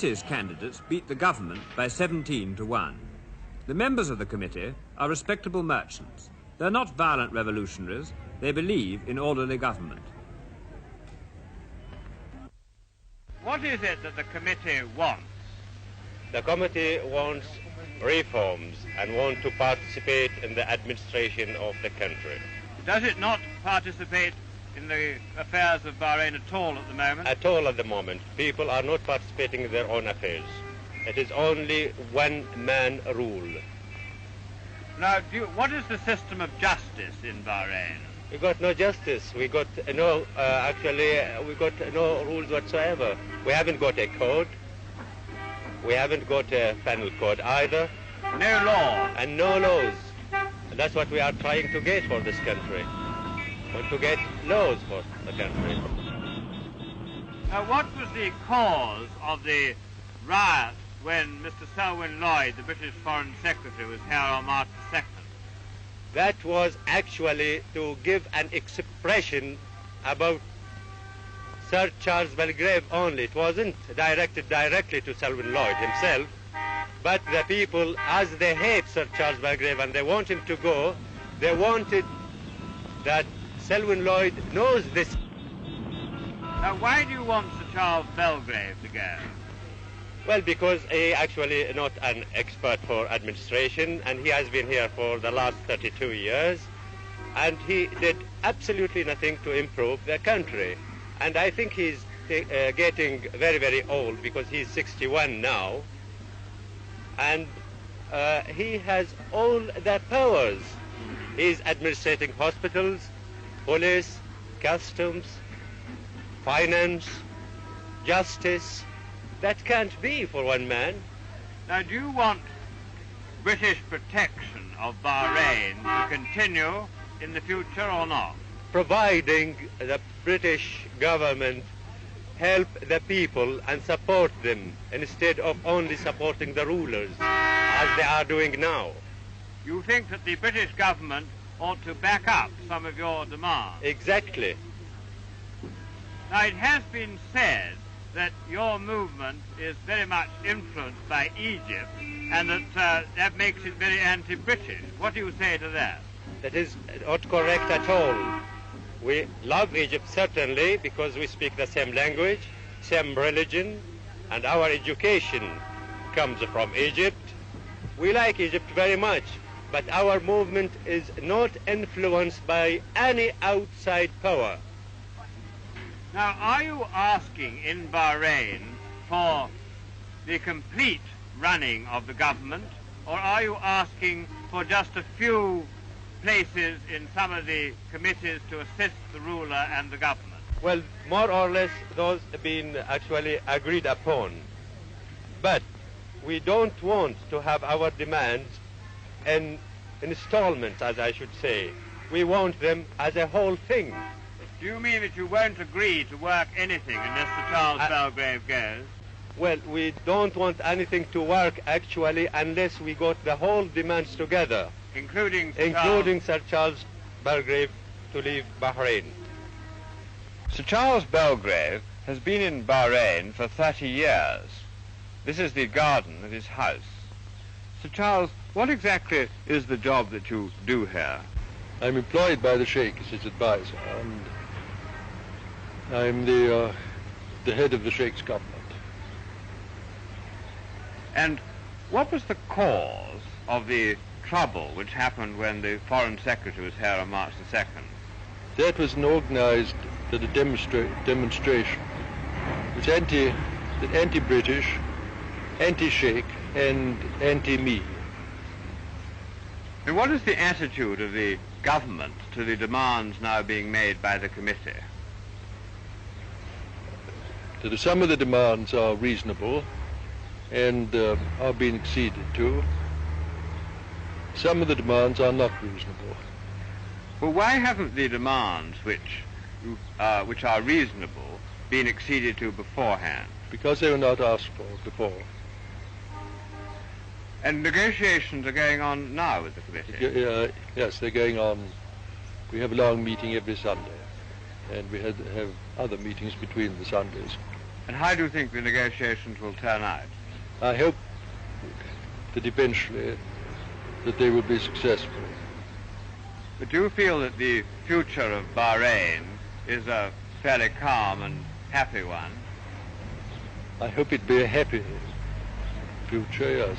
committee's candidates beat the government by 17-1. The members of the committee are respectable merchants. They're not violent revolutionaries. They believe in orderly government. What is it that the committee wants? The committee wants reforms and wants to participate in the administration of the country. Does it not participate in the affairs of Bahrain at all at the moment? At all at the moment. People are not participating in their own affairs. It is only one-man rule. Now, what is the system of justice in Bahrain? We got no justice. We got no, we got no rules whatsoever. We haven't got a code. We haven't got a penal code either. No law. And no laws. And that's what we are trying to get for this country. We want to get laws for the country. Now, what was the cause of the riot when Mr. Selwyn Lloyd, the British Foreign Secretary, was here on March the 2nd? That was actually to give an expression about Sir Charles Belgrave only. It wasn't directed directly to Selwyn Lloyd himself, but the people, as they hate Sir Charles Belgrave and they want him to go, they wanted that Selwyn Lloyd knows this. Now, why do you want Sir Charles Belgrave to go? Well, because he actually is not an expert for administration, and he has been here for the last 32 years, and he did absolutely nothing to improve the country. And I think he's getting very, very old, because he's 61 now, and he has all the powers. He's administrating hospitals, police, customs, finance, justice. That can't be for one man. Now, do you want British protection of Bahrain to continue in the future or not? Providing the British government help the people and support them instead of only supporting the rulers, as they are doing now. You think that the British government ought to back up some of your demands? Exactly. Now, it has been said that your movement is very much influenced by Egypt, and that that makes it very anti-British. What do you say to that? That is not correct at all. We love Egypt certainly because we speak the same language, same religion, and our education comes from Egypt. We like Egypt very much, but our movement is not influenced by any outside power. Now, are you asking in Bahrain for the complete running of the government, or are you asking for just a few places in some of the committees to assist the ruler and the government? Well, more or less those have been actually agreed upon. But we don't want to have our demands in installments, as I should say. We want them as a whole thing. Do you mean that you won't agree to work anything unless Sir Charles Belgrave goes? Well, we don't want anything to work actually unless we got the whole demands together. Including Sir Charles Belgrave to leave Bahrain. Sir Charles Belgrave has been in Bahrain for 30 years. This is the garden of his house. Sir Charles, what exactly is the job that you do here? I'm employed by the Sheikh as his advisor, and I'm the head of the Sheikh's government. And what was the cause of the trouble which happened when the Foreign Secretary was here on March the 2nd? That was an organized demonstration. It was anti-British, anti-Sheikh, and anti-me. And what is the attitude of the government to the demands now being made by the committee? Some of the demands are reasonable and are being acceded to. Some of the demands are not reasonable. Well, why haven't the demands which are reasonable been acceded to beforehand? Because they were not asked for before. And negotiations are going on now with the committee? Yes, they're going on. We have a long meeting every Sunday, and we have other meetings between the Sundays. And how do you think the negotiations will turn out? I hope that eventually that they will be successful. But do you feel that the future of Bahrain is a fairly calm and happy one? I hope it be a happy future, yes.